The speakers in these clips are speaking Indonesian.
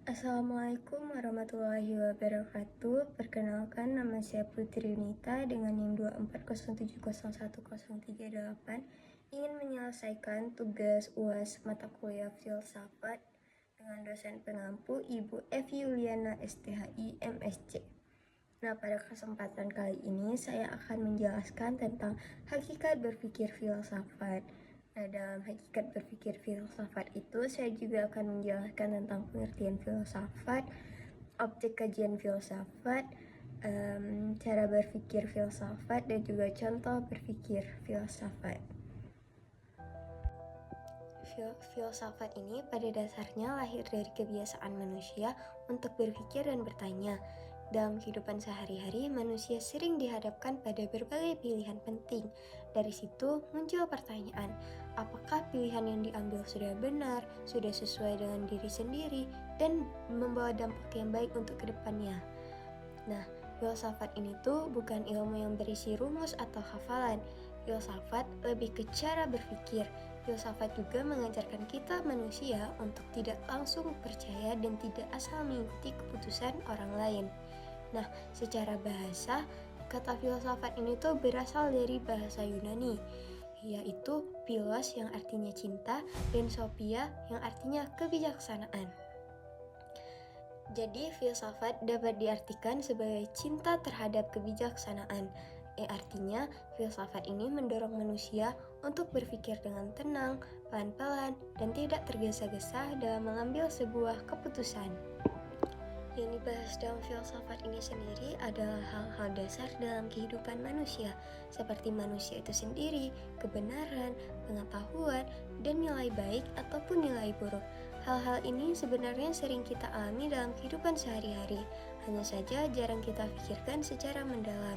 Assalamualaikum warahmatullahi wabarakatuh. Perkenalkan, nama saya Putri Unita dengan NIM 240701038, ingin menyelesaikan tugas UAS mata kuliah filsafat dengan dosen pengampu Ibu F. Yuliana STHI MSc. Nah, pada kesempatan kali ini saya akan menjelaskan tentang hakikat berpikir filsafat. Nah, dalam hakikat berpikir filsafat itu, saya juga akan menjelaskan tentang pengertian filsafat, objek kajian filsafat, cara berpikir filsafat, dan juga contoh berpikir filsafat. Filsafat ini pada dasarnya lahir dari kebiasaan manusia untuk berpikir dan bertanya. Dalam kehidupan sehari-hari, manusia sering dihadapkan pada berbagai pilihan penting. Dari situ muncul pertanyaan, apakah pilihan yang diambil sudah benar, sudah sesuai dengan diri sendiri, dan membawa dampak yang baik untuk kedepannya. Nah, filsafat ini tuh bukan ilmu yang berisi rumus atau hafalan. Filsafat lebih ke cara berpikir. Filsafat juga mengajarkan kita manusia untuk tidak langsung percaya dan tidak asal mengikuti keputusan orang lain. Nah, secara bahasa, kata filsafat ini tuh berasal dari bahasa Yunani, yaitu philos yang artinya cinta dan sophia yang artinya kebijaksanaan. Jadi, filsafat dapat diartikan sebagai cinta terhadap kebijaksanaan. Artinya, filsafat ini mendorong manusia untuk berpikir dengan tenang, pelan-pelan, dan tidak tergesa-gesa dalam mengambil sebuah keputusan. Yang dibahas dalam filsafat ini sendiri adalah hal-hal dasar dalam kehidupan manusia, seperti manusia itu sendiri, kebenaran, pengetahuan, dan nilai baik ataupun nilai buruk. Hal-hal ini sebenarnya sering kita alami dalam kehidupan sehari-hari, hanya saja jarang kita pikirkan secara mendalam.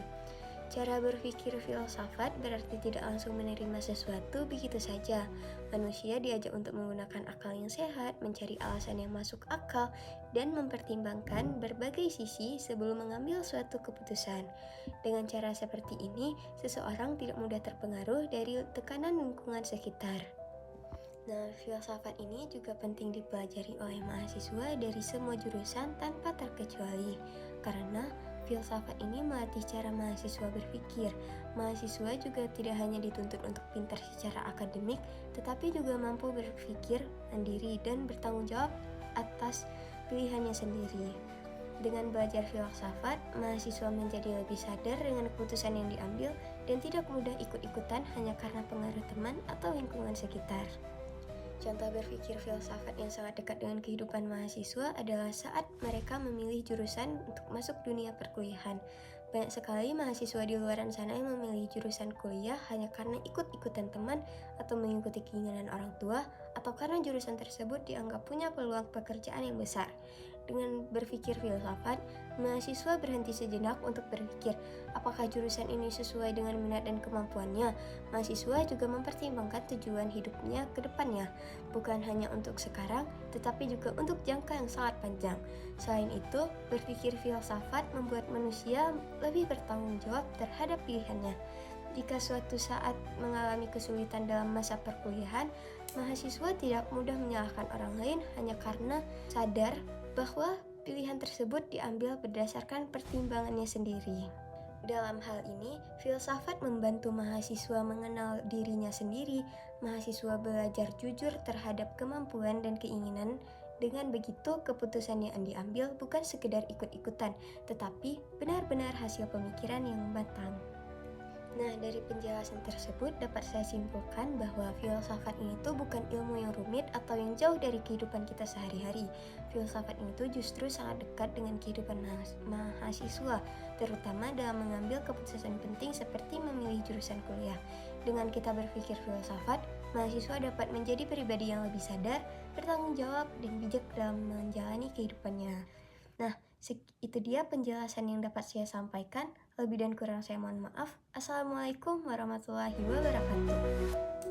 Cara berpikir filsafat berarti tidak langsung menerima sesuatu begitu saja. Manusia diajak untuk menggunakan akal yang sehat, mencari alasan yang masuk akal, dan mempertimbangkan berbagai sisi sebelum mengambil suatu keputusan. Dengan cara seperti ini, seseorang tidak mudah terpengaruh dari tekanan lingkungan sekitar. Nah, filsafat ini juga penting dipelajari oleh mahasiswa dari semua jurusan tanpa terkecuali, karena filsafat ini melatih cara mahasiswa berpikir. Mahasiswa juga tidak hanya dituntut untuk pintar secara akademik, tetapi juga mampu berpikir mandiri dan bertanggung jawab atas pilihannya sendiri. Dengan belajar filsafat, mahasiswa menjadi lebih sadar dengan keputusan yang diambil dan tidak mudah ikut-ikutan hanya karena pengaruh teman atau lingkungan sekitar. Contoh berpikir filsafat yang sangat dekat dengan kehidupan mahasiswa adalah saat mereka memilih jurusan untuk masuk dunia perkuliahan. Banyak sekali mahasiswa di luar sana yang memilih jurusan kuliah hanya karena ikut-ikutan teman atau mengikuti keinginan orang tua, atau karena jurusan tersebut dianggap punya peluang pekerjaan yang besar. Dengan berpikir filsafat, mahasiswa berhenti sejenak untuk berpikir, apakah jurusan ini sesuai dengan minat dan kemampuannya. Mahasiswa juga mempertimbangkan tujuan hidupnya ke depannya, bukan hanya untuk sekarang, tetapi juga untuk jangka yang sangat panjang. Selain itu, berpikir filsafat membuat manusia lebih bertanggung jawab terhadap pilihannya. Jika suatu saat mengalami kesulitan dalam masa perkuliahan, mahasiswa tidak mudah menyalahkan orang lain hanya karena sadar bahwa pilihan tersebut diambil berdasarkan pertimbangannya sendiri. Dalam hal ini, filsafat membantu mahasiswa mengenal dirinya sendiri. Mahasiswa belajar jujur terhadap kemampuan dan keinginan. Dengan begitu, keputusan yang diambil bukan sekedar ikut-ikutan, tetapi benar-benar hasil pemikiran yang matang. Nah, dari penjelasan tersebut dapat saya simpulkan bahwa filsafat ini tuh bukan ilmu yang rumit atau yang jauh dari kehidupan kita sehari-hari. Filsafat ini tuh justru sangat dekat dengan kehidupan mahasiswa, terutama dalam mengambil keputusan penting seperti memilih jurusan kuliah. Dengan kita berpikir filsafat, mahasiswa dapat menjadi pribadi yang lebih sadar, bertanggung jawab, dan bijak dalam menjalani kehidupannya. Nah, itu dia penjelasan yang dapat saya sampaikan. Lebih dan kurang saya mohon maaf. Assalamualaikum warahmatullahi wabarakatuh.